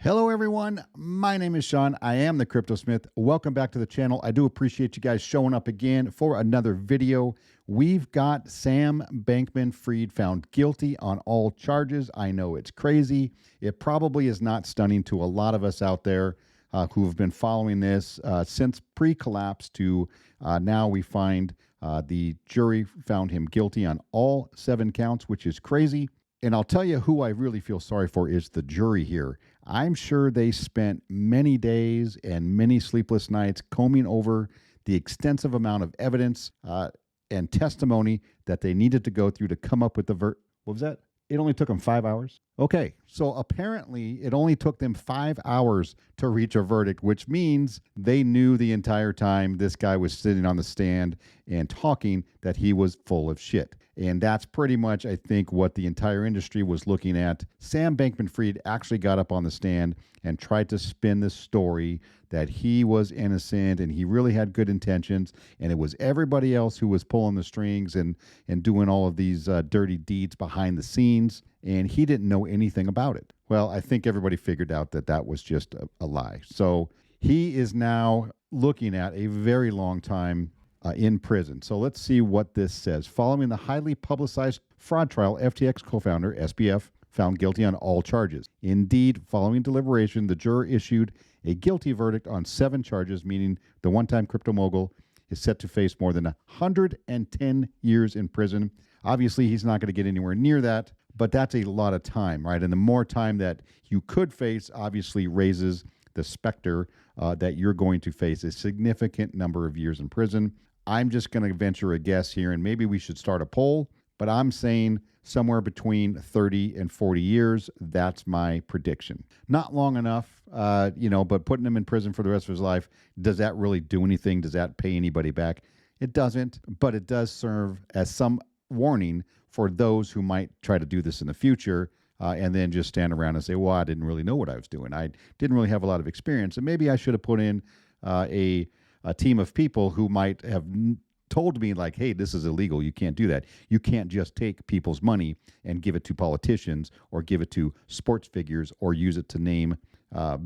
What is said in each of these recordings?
Hello, everyone. My name is Sean. I am the Crypto Smith. Welcome back to the channel. I do appreciate you guys showing up again for another video. We've got Sam Bankman-Fried found guilty on all charges. I know it's crazy. It probably is not stunning to a lot of us out there who have been following this since pre-collapse to now we find the jury found him guilty on all 7 counts, which is crazy. And I'll tell you who I really feel sorry for is the jury here. I'm sure they spent many days and many sleepless nights combing over the extensive amount of evidence and testimony that they needed to go through to come up with the What was that? It only took them 5 hours? Okay, so apparently it only took them 5 hours to reach a verdict, which means they knew the entire time this guy was sitting on the stand and talking that he was full of shit. And that's pretty much, I think, what the entire industry was looking at. Sam Bankman-Fried actually got up on the stand and tried to spin this story that he was innocent and he really had good intentions, and it was everybody else who was pulling the strings and doing all of these dirty deeds behind the scenes, and he didn't know anything about it. Well, I think everybody figured out that that was just a lie. So he is now looking at a very long time in prison. So let's see what this says. Following the highly publicized fraud trial, FTX co-founder, SBF, found guilty on all charges. Indeed, following deliberation, the juror issued a guilty verdict on 7 charges, meaning the one-time crypto mogul is set to face more than 110 years in prison. Obviously, he's not going to get anywhere near that, but that's a lot of time, right? And the more time that you could face obviously raises the specter that you're going to face a significant number of years in prison. I'm just going to venture a guess here, and maybe we should start a poll, but I'm saying somewhere between 30 and 40 years. That's my prediction. Not long enough, but putting him in prison for the rest of his life, does that really do anything? Does that pay anybody back? It doesn't, but it does serve as some warning for those who might try to do this in the future and then just stand around and say, well, I didn't really know what I was doing. I didn't really have a lot of experience, and maybe I should have put in a team of people who might have told me, like, hey, this is illegal. You can't do that. You can't just take people's money and give it to politicians or give it to sports figures or use it to name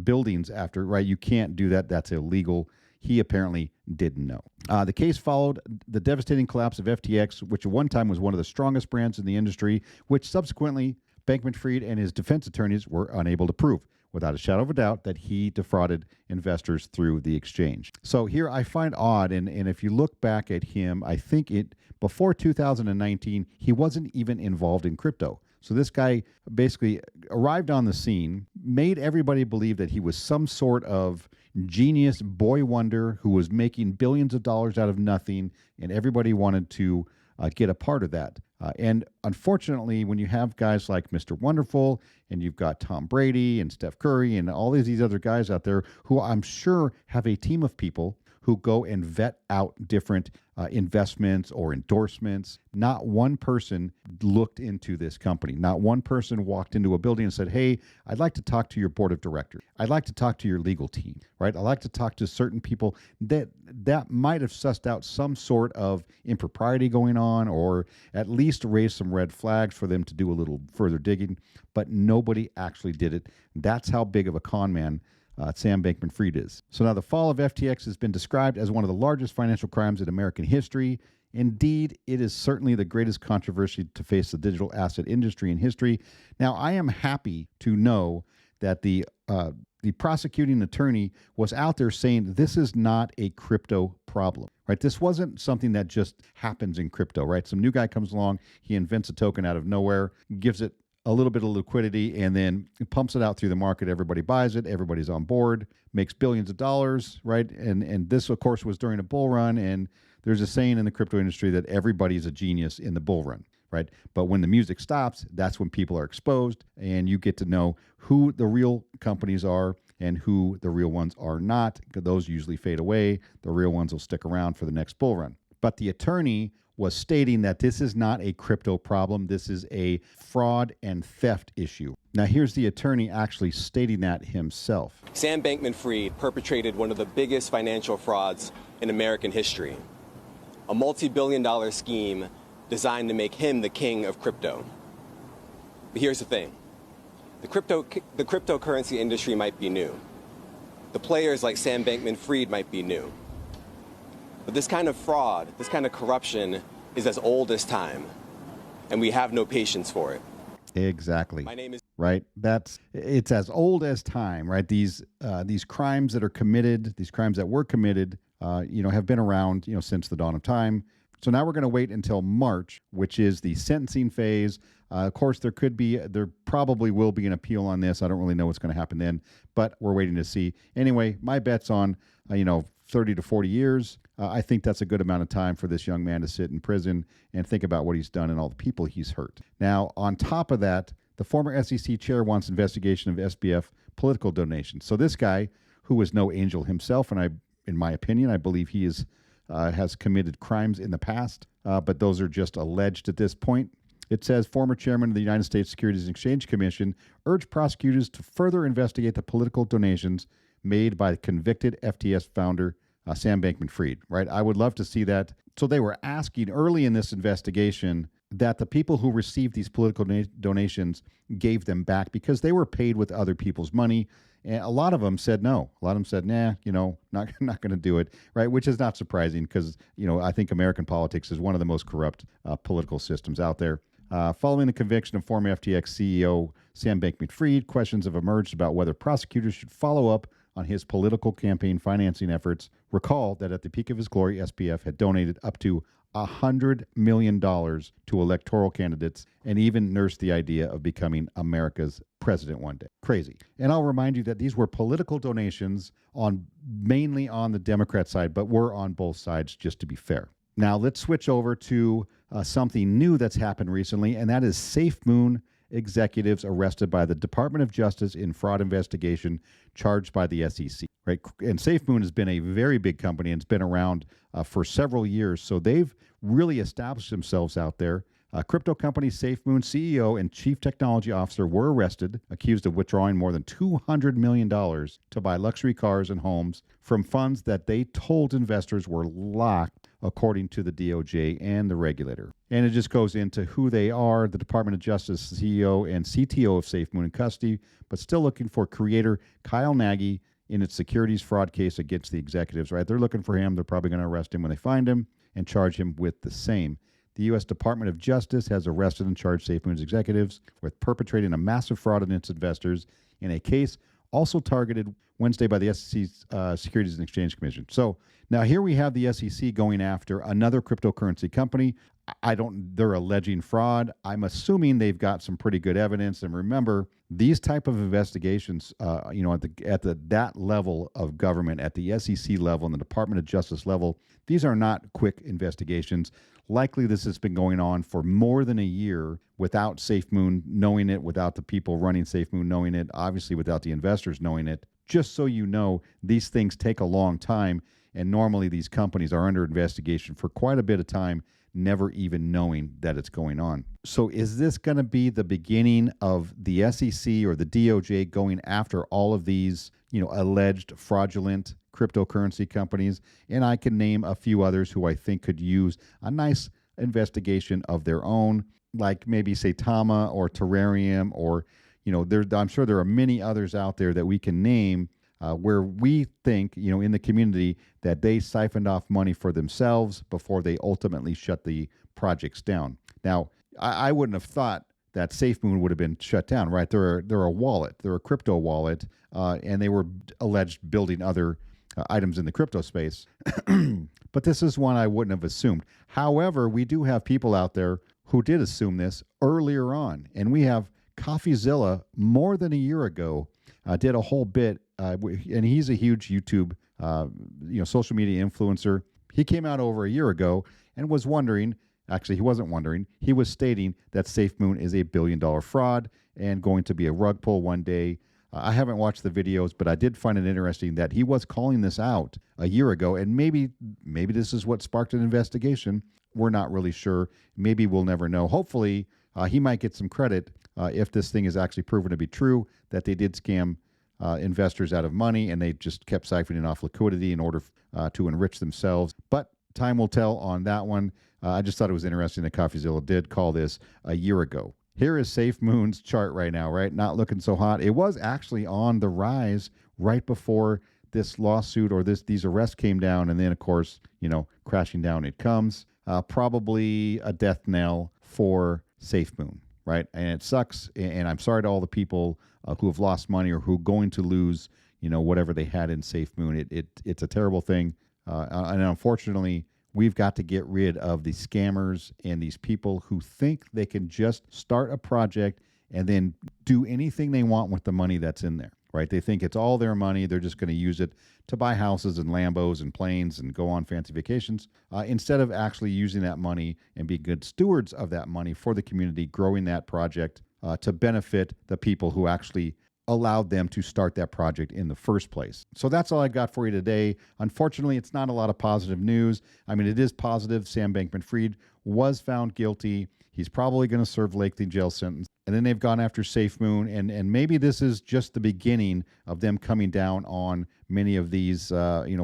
buildings after, right? You can't do that. That's illegal. He apparently didn't know. The case followed the devastating collapse of FTX, which at one time was one of the strongest brands in the industry, which subsequently Bankman-Fried and his defense attorneys were unable to prove, without a shadow of a doubt, that he defrauded investors through the exchange. So here I find odd, and if you look back at him, I think before 2019, he wasn't even involved in crypto. So this guy basically arrived on the scene, made everybody believe that he was some sort of genius boy wonder who was making billions of dollars out of nothing, and everybody wanted to get a part of that. And unfortunately, when you have guys like Mr. Wonderful, and you've got Tom Brady and Steph Curry and all these other guys out there who I'm sure have a team of people who go and vet out different investments or endorsements. Not one person looked into this company. Not one person walked into a building and said, hey, I'd like to talk to your board of directors. I'd like to talk to your legal team, right? I'd like to talk to certain people that might have sussed out some sort of impropriety going on, or at least raised some red flags for them to do a little further digging, but nobody actually did it. That's how big of a con man Sam Bankman-Fried is. So now the fall of FTX has been described as one of the largest financial crimes in American history. Indeed, it is certainly the greatest controversy to face the digital asset industry in history. Now, I am happy to know that the prosecuting attorney was out there saying this is not a crypto problem, right? This wasn't something that just happens in crypto, right? Some new guy comes along, he invents a token out of nowhere, gives it a little bit of liquidity, and then pumps it out through the market. Everybody buys it. Everybody's on board, makes billions of dollars, right? And this, of course, was during a bull run. And there's a saying in the crypto industry that everybody's a genius in the bull run, right? But when the music stops, that's when people are exposed, and you get to know who the real companies are and who the real ones are not. Those usually fade away. The real ones will stick around for the next bull run. But the attorney was stating that this is not a crypto problem. This is a fraud and theft issue. Now, here's the attorney actually stating that himself. Sam Bankman-Fried perpetrated one of the biggest financial frauds in American history, a multi-billion-dollar scheme designed to make him the king of crypto. But here's the thing. The cryptocurrency industry might be new. The players like Sam Bankman-Fried might be new. But this kind of fraud, this kind of corruption is as old as time, and we have no patience for it. Exactly. My name is Right. It's as old as time, right? These crimes that are committed, these crimes that were committed, have been around, since the dawn of time. So now we're going to wait until March, which is the sentencing phase. Of course, there probably will be an appeal on this. I don't really know what's going to happen then, but we're waiting to see. Anyway, my bet's on, 30 to 40 years. I think that's a good amount of time for this young man to sit in prison and think about what he's done and all the people he's hurt. Now, on top of that, the former SEC chair wants investigation of SBF political donations. So this guy, who was no angel himself, and in my opinion, I believe he has committed crimes in the past, but those are just alleged at this point. It says former chairman of the United States Securities and Exchange Commission urged prosecutors to further investigate the political donations made by convicted FTS founder Sam Bankman-Fried. Right? I would love to see that. So they were asking early in this investigation that the people who received these political donations gave them back because they were paid with other people's money. And a lot of them said no. A lot of them said, nah, not going to do it, right? Which is not surprising because, I think American politics is one of the most corrupt political systems out there. Following the conviction of former FTX CEO Sam Bankman-Fried, questions have emerged about whether prosecutors should follow up on his political campaign financing efforts. Recall that at the peak of his glory, SBF had donated up to $100 million to electoral candidates and even nursed the idea of becoming America's president one day. Crazy. And I'll remind you that these were political donations mainly on the Democrat side, but were on both sides, just to be fair. Now let's switch over to something new that's happened recently, and that is Safemoon executives arrested by the Department of Justice in fraud investigation charged by the SEC. Right? And Safemoon has been a very big company and it's been around for several years. So they've really established themselves out there. Crypto company Safemoon CEO and chief technology officer were arrested, accused of withdrawing more than $200 million to buy luxury cars and homes from funds that they told investors were locked, according to the DOJ and the regulator. And it just goes into who they are. The Department of Justice CEO and CTO of Safemoon in custody, but still looking for creator Kyle Nagy in its securities fraud case against the executives, right? They're looking for him. They're probably going to arrest him when they find him and charge him with the same. The U.S. Department of Justice has arrested and charged Safemoon's executives with perpetrating a massive fraud against investors in a case also targeted Wednesday by the SEC's Securities and Exchange Commission. So now here we have the SEC going after another cryptocurrency company. They're alleging fraud. I'm assuming they've got some pretty good evidence. And remember, these type of investigations, at that level of government, at the SEC level and the Department of Justice level, these are not quick investigations. Likely this has been going on for more than a year without Safemoon knowing it, without the people running Safemoon knowing it, obviously without the investors knowing it. Just so you know, these things take a long time, and normally these companies are under investigation for quite a bit of time, never even knowing that it's going on. So is this going to be the beginning of the SEC or the DOJ going after all of these, alleged fraudulent cryptocurrency companies? And I can name a few others who I think could use a nice investigation of their own, like maybe Saitama or Terrarium, or, I'm sure there are many others out there that we can name where we think, in the community, that they siphoned off money for themselves before they ultimately shut the projects down. Now, I wouldn't have thought that Safemoon would have been shut down, right? They're a wallet. They're a crypto wallet, and they were alleged building other items in the crypto space. But this is one I wouldn't have assumed. However, we do have people out there who did assume this earlier on, and we have CoffeeZilla more than a year ago did a whole bit, and he's a huge YouTube, social media influencer. He came out over a year ago and was wondering. Actually, he wasn't wondering. He was stating that Safemoon is a billion-dollar fraud and going to be a rug pull one day. I haven't watched the videos, but I did find it interesting that he was calling this out a year ago, and maybe this is what sparked an investigation. We're not really sure. Maybe we'll never know. Hopefully, he might get some credit if this thing is actually proven to be true, that they did scam investors out of money and they just kept siphoning off liquidity in order to enrich themselves. But time will tell on that one. I just thought it was interesting that CoffeeZilla did call this a year ago. Here is Safemoon's chart right now, right? Not looking so hot. It was actually on the rise right before this lawsuit or these arrests came down, and then of course, crashing down it comes. Probably a death knell for Safemoon, right? And it sucks. And I'm sorry to all the people who have lost money or who are going to lose, whatever they had in Safemoon. It's a terrible thing, and unfortunately, we've got to get rid of the scammers and these people who think they can just start a project and then do anything they want with the money that's in there, right? They think it's all their money. They're just going to use it to buy houses and Lambos and planes and go on fancy vacations instead of actually using that money and be good stewards of that money for the community, growing that project to benefit the people who actually allowed them to start that project in the first place. So that's all I got for you today. Unfortunately, it's not a lot of positive news. I mean, it is positive. Sam Bankman-Fried was found guilty. He's probably going to serve lengthy jail sentence. And then they've gone after SafeMoon, and maybe this is just the beginning of them coming down on many of these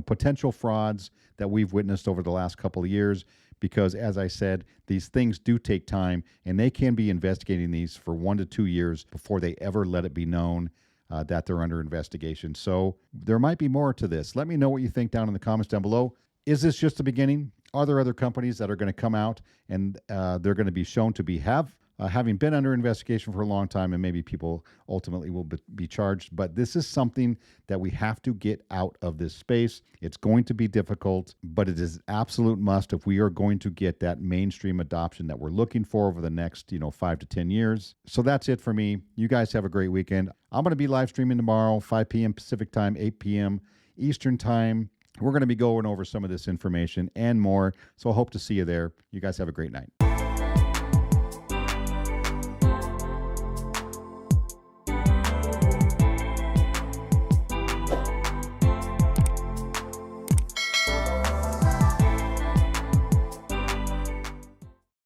potential frauds that we've witnessed over the last couple of years. Because, as I said, these things do take time, and they can be investigating these for 1 to 2 years before they ever let it be known that they're under investigation. So there might be more to this. Let me know what you think down in the comments down below. Is this just the beginning? Are there other companies that are going to come out and they're going to be shown to having been under investigation for a long time, and maybe people ultimately will be charged? But this is something that we have to get out of this space. It's going to be difficult, but it is an absolute must if we are going to get that mainstream adoption that we're looking for over the next 5 to 10 years. So that's it for me. You guys have a great weekend. I'm going to be live streaming tomorrow, 5 p.m. Pacific time, 8 p.m. Eastern time. We're going to be going over some of this information and more. So I hope to see you there. You guys have a great night.